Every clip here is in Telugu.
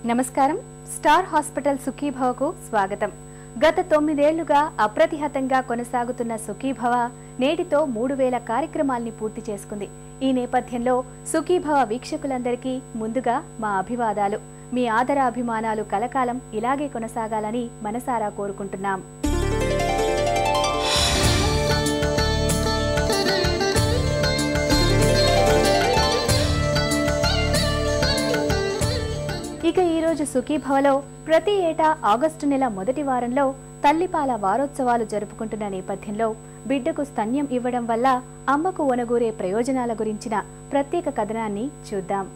నమస్కారం. స్టార్ హాస్పిటల్ సుఖీభవకు స్వాగతం. గత 9 ఏళ్లుగా అప్రతిహతంగా కొనసాగుతున్న సుఖీభవ నేటితో 3000 కార్యక్రమాల్ని పూర్తి చేసుకుంది. ఈ నేపథ్యంలో సుఖీభవ వీక్షకులందరికీ ముందుగా మా అభివాదాలు. మీ ఆదర అభిమానాలు కలకాలం ఇలాగే కొనసాగాలని మనసారా కోరుకుంటున్నాం. ఇక ఈరోజు సుఖీభవలో ప్రతి ఏటా ఆగస్టు నెల మొదటి వారంలో తల్లిపాల వారోత్సవాలు జరుపుకుంటున్న నేపథ్యంలో బిడ్డకు స్తన్యం ఇవ్వడం వల్ల అమ్మకు ఒనగూరే ప్రయోజనాల గురించిన ప్రత్యేక కథనాన్ని చూద్దాం.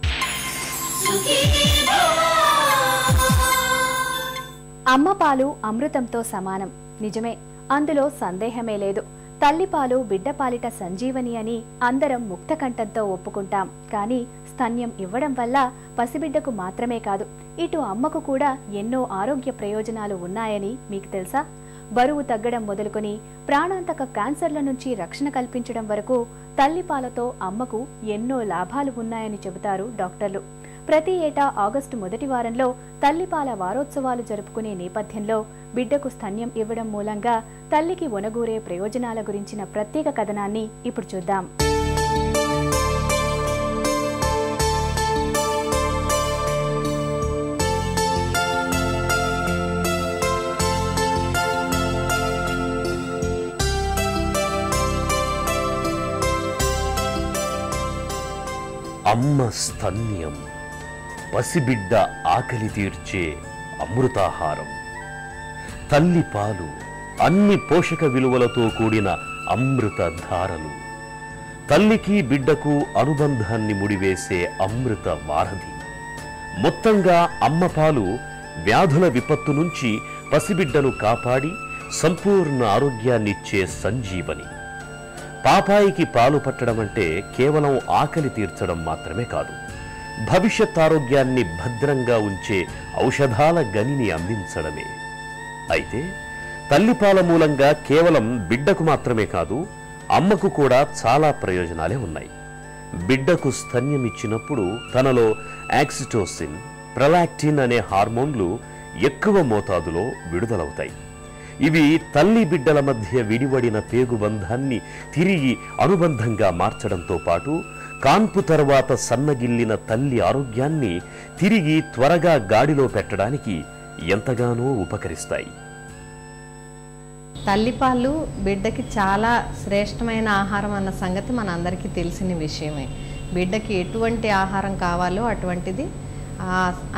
అమ్మ పాలు అమృతంతో సమానం. నిజమే, అందులో సందేహమే లేదు. తల్లిపాలు బిడ్డపాలిట సంజీవని అని అందరం ముక్తకంఠంతో ఒప్పుకుంటాం. కానీ స్తన్యం ఇవ్వడం వల్ల పసిబిడ్డకు మాత్రమే కాదు, ఇటు అమ్మకు కూడా ఎన్నో ఆరోగ్య ప్రయోజనాలు ఉన్నాయని మీకు తెలుసా? బరువు తగ్గడం మొదలుకొని ప్రాణాంతక క్యాన్సర్ల నుంచి రక్షణ కల్పించడం వరకు తల్లిపాలతో అమ్మకు ఎన్నో లాభాలు ఉన్నాయని చెబుతారు డాక్టర్లు. ప్రతి ఏటా ఆగస్టు మొదటి వారంలో తల్లిపాల వారోత్సవాలు జరుపుకునే నేపథ్యంలో బిడ్డకు స్తన్యం ఇవ్వడం మూలంగా తల్లికి ఒనగూరే ప్రయోజనాల గురించిన ప్రత్యేక కథనాన్ని ఇప్పుడు చూద్దాం. అమ్మ స్తన్యం పసిబిడ్డ ఆకలి తీర్చే అమృతాహారం. తల్లి పాలు అన్ని పోషక విలువలతో కూడిన అమృత ధారలు. తల్లికి బిడ్డకు అనుబంధాన్ని ముడివేసే అమృత వారధి. మొత్తంగా అమ్మ పాలు వ్యాధుల విపత్తు నుంచి పసిబిడ్డను కాపాడి సంపూర్ణ ఆరోగ్యాన్నిచ్చే సంజీవని. పాపాయికి పాలు పట్టడం అంటే కేవలం ఆకలి తీర్చడం మాత్రమే కాదు, భవిష్యత్ ఆరోగ్యాన్ని భద్రంగా ఉంచే ఔషధాల గనిని అందించడమే. అయితే తల్లిపాల మూలంగా కేవలం బిడ్డకు మాత్రమే కాదు, అమ్మకు కూడా చాలా ప్రయోజనాలే ఉన్నాయి. బిడ్డకు స్తన్యమిచ్చినప్పుడు తనలో ఆక్సిటోసిన్, ప్రొలాక్టిన్ అనే హార్మోన్లు ఎక్కువ మోతాదులో విడుదలవుతాయి. ఇవి తల్లి బిడ్డల మధ్య విడివడిన పేగుబంధాన్ని తిరిగి అనుబంధంగా మార్చడంతో పాటు కాన్పు తర్వాత సన్నగిల్లిన తల్లి ఆరోగ్యాన్ని తిరిగి త్వరగా గాడిలో పెట్టడానికి ఎంతగానో ఉపకరిస్తాయి. తల్లిపాలు బిడ్డకి చాలా శ్రేష్టమైన ఆహారం అన్న సంగతి మనందరికీ తెలిసిన విషయమే. బిడ్డకి ఎటువంటి ఆహారం కావాలో అటువంటిది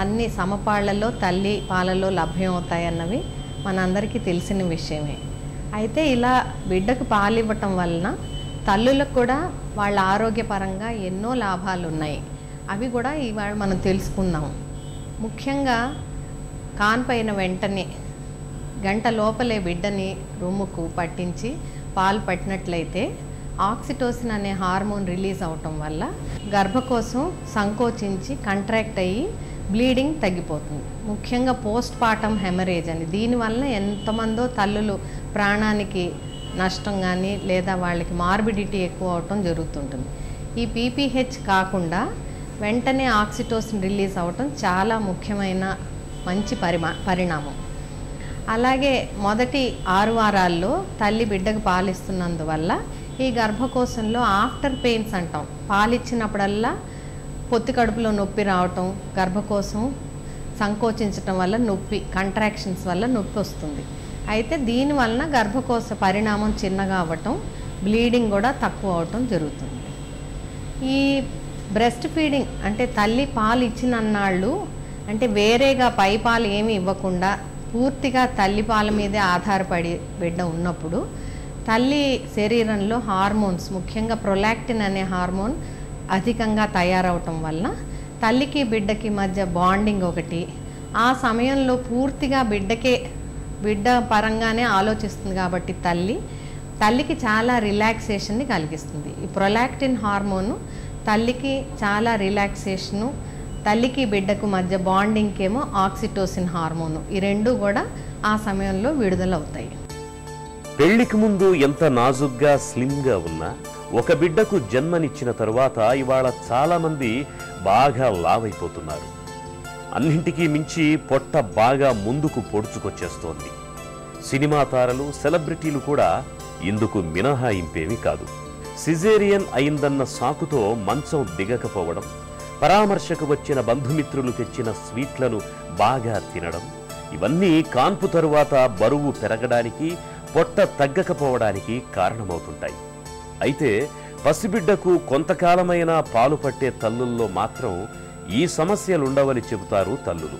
అన్ని సమపాళ్లలో తల్లి పాలలో లభ్యం అవుతాయన్నవి మనందరికీ తెలిసిన విషయమే. అయితే ఇలా బిడ్డకు పాలు ఇవ్వటం వలన తల్లులకు కూడా వాళ్ళ ఆరోగ్యపరంగా ఎన్నో లాభాలు ఉన్నాయి. అవి కూడా ఇవాళ మనం తెలుసుకుందాం. ముఖ్యంగా కాన్పైన వెంటనే గంట లోపలే బిడ్డని రొమ్ముకు పట్టించి పాలు పట్టినట్లయితే ఆక్సిటోసిన్ అనే హార్మోన్ రిలీజ్ అవటం వల్ల గర్భకోశం సంకోచించి కంట్రాక్ట్ అయ్యి బ్లీడింగ్ తగ్గిపోతుంది. ముఖ్యంగా పోస్ట్ పార్టమ్ హెమరేజ్ అని, దీనివల్ల ఎంతమందో తల్లులు ప్రాణానికి నష్టం కానీ లేదా వాళ్ళకి మార్బిడిటీ ఎక్కువ అవటం జరుగుతుంటుంది. ఈ పీపీహెచ్ కాకుండా వెంటనే ఆక్సిటోసిన్ రిలీజ్ అవటం చాలా ముఖ్యమైన మంచి పరిణామం. అలాగే మొదటి 6 వారాల్లో తల్లి బిడ్డకు పాలిస్తున్నందువల్ల ఈ గర్భకోశంలో ఆఫ్టర్ పెయిన్స్ అంటాం. పాలిచ్చినప్పుడల్లా పొత్తి కడుపులో నొప్పి రావటం, గర్భకోశం సంకోచించటం వల్ల నొప్పి, కంట్రాక్షన్స్ వల్ల నొప్పి వస్తుంది. అయితే దీనివలన గర్భకోశ పరిణామం చిన్నగా అవ్వటం, బ్లీడింగ్ కూడా తక్కువ అవటం జరుగుతుంది. ఈ బ్రెస్ట్ ఫీడింగ్ అంటే తల్లి పాలు ఇచ్చినన్నాళ్ళు అంటే వేరేగా పై పాలు ఏమి ఇవ్వకుండా పూర్తిగా తల్లి పాల మీదే ఆధారపడి బిడ్డ ఉన్నప్పుడు తల్లి శరీరంలో హార్మోన్స్, ముఖ్యంగా ప్రొలాక్టిన్ అనే హార్మోన్ అధికంగా తయారవటం వలన తల్లికి బిడ్డకి మధ్య బాండింగ్ ఒకటి, ఆ సమయంలో పూర్తిగా బిడ్డ పరంగానే ఆలోచిస్తుంది కాబట్టి తల్లికి చాలా రిలాక్సేషన్ని కలిగిస్తుంది. ఈ ప్రొలాక్టిన్ హార్మోను తల్లికి చాలా రిలాక్సేషను, తల్లికి బిడ్డకు మధ్య బాండింగ్కి ఏమో ఆక్సిటోసిన్ హార్మోను, ఈ రెండు కూడా ఆ సమయంలో విడుదలవుతాయి. పెళ్లికి ముందు ఎంత నాజుగ్గా స్లిమ్గా ఉన్నా ఒక బిడ్డకు జన్మనిచ్చిన తరువాత ఇవాళ చాలా మంది బాగా లావైపోతున్నారు. అన్నింటికీ మించి పొట్ట బాగా ముందుకు పొడుచుకొచ్చేస్తోంది. సినిమా తారలు, సెలబ్రిటీలు కూడా ఇందుకు మినహాయింపేమీ కాదు. సిజేరియన్ అయిందన్న సాకుతో మంచం దిగకపోవడం, పరామర్శకు వచ్చిన బంధుమిత్రులు తెచ్చిన స్వీట్లను బాగా తినడం, ఇవన్నీ కాన్పు తరువాత బరువు పెరగడానికి, పొట్ట తగ్గకపోవడానికి కారణమవుతుంటాయి. అయితే పసిబిడ్డకు కొంతకాలమైనా పాలు పట్టే తల్లుల్లో మాత్రం ఈ సమస్యలుండవని చెబుతారు తల్లులు.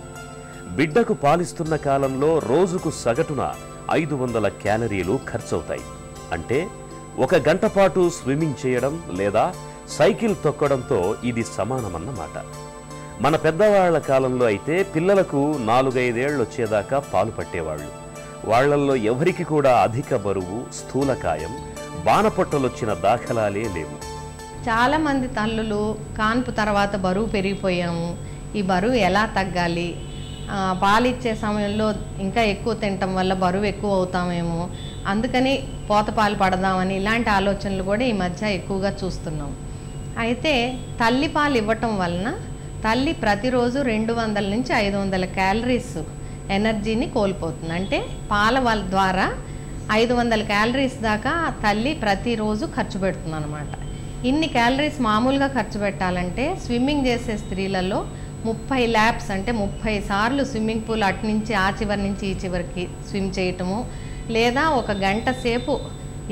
బిడ్డకు పాలిస్తున్న కాలంలో రోజుకు సగటున 500 క్యాలరీలు ఖర్చవుతాయి. అంటే 1 గంట పాటు స్విమ్మింగ్ చేయడం లేదా సైకిల్ తొక్కడంతో ఇది సమానమన్నమాట. మన పెద్దవాళ్ల కాలంలో అయితే పిల్లలకు 4-5 ఏళ్ళు వచ్చేదాకా పాలు పట్టేవాళ్లు. వాళ్లల్లో ఎవరికి కూడా అధిక బరువు, స్థూలకాయం, బాణపొట్టలొచ్చిన దాఖలాలే లేవు. చాలామంది తల్లులు కాన్పు తర్వాత బరువు పెరిగిపోయాము, ఈ బరువు ఎలా తగ్గాలి, పాలిచ్చే సమయంలో ఇంకా ఎక్కువ తినటం వల్ల బరువు ఎక్కువ అవుతామేమో, అందుకని పోతపాలు పడదామని ఇలాంటి ఆలోచనలు కూడా ఈ మధ్య ఎక్కువగా చూస్తున్నాం. అయితే తల్లి పాలు ఇవ్వటం వలన తల్లి ప్రతిరోజు 200 నుంచి 500 క్యాలరీస్ ఎనర్జీని కోల్పోతుంది. అంటే పాల ద్వారా 500 క్యాలరీస్ దాకా తల్లి ప్రతిరోజు ఖర్చు పెడుతుంది అన్నమాట. ఇన్ని క్యాలరీస్ మామూలుగా ఖర్చు పెట్టాలంటే స్విమ్మింగ్ చేసే స్త్రీలలో 30 ల్యాప్స్ అంటే 30 సార్లు స్విమ్మింగ్ పూల్ అటు నుంచి ఆ చివరి నుంచి ఈ చివరికి స్విమ్ చేయటము, లేదా 1 గంట సేపు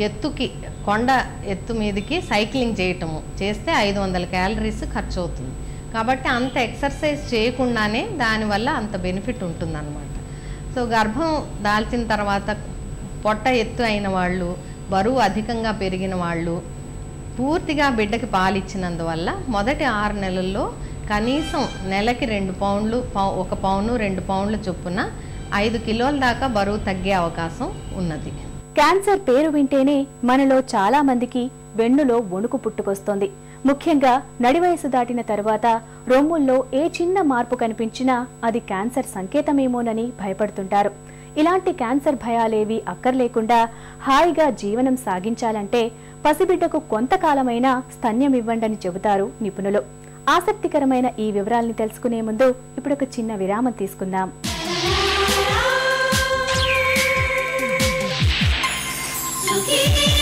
ఎత్తుకి కొండ ఎత్తు మీదకి సైక్లింగ్ చేయటము చేస్తే 500 క్యాలరీస్ ఖర్చు అవుతుంది. కాబట్టి అంత ఎక్సర్సైజ్ చేయకుండానే దానివల్ల అంత బెనిఫిట్ ఉంటుందన్నమాట. సో గర్భం దాల్చిన తర్వాత పొట్ట ఎత్తు అయిన వాళ్ళు, బరువు అధికంగా పెరిగిన వాళ్ళు పూర్తిగా బిడ్డకి పాలిచ్చినందువల్ల మొదటి 6 నెలల్లో కనీసం నెలకి 2 పౌండ్లు, 1 పౌండ్ 2 పౌండ్ల చొప్పున 5 కిలోల దాకా బరువు తగ్గే అవకాశం ఉన్నది. క్యాన్సర్ పేరు వింటేనే మనలో చాలా మందికి వెన్నులో వణుకు పుట్టుకొస్తోంది. ముఖ్యంగా నడివయసు దాటిన తర్వాత రొమ్ముల్లో ఏ చిన్న మార్పు కనిపించినా అది క్యాన్సర్ సంకేతమేమోనని భయపడుతుంటారు. ఇలాంటి క్యాన్సర్ భయాలేవి అక్కర్లేకుండా హాయిగా జీవనం సాగించాలంటే పసిబిడ్డకు కొంతకాలమైనా స్తన్యం ఇవ్వండని చెబుతారు నిపుణులు. ఆసక్తికరమైన ఈ వివరాల్ని తెలుసుకునే ముందు ఇప్పుడు ఒక చిన్న విరామం తీసుకుందాం. Okay.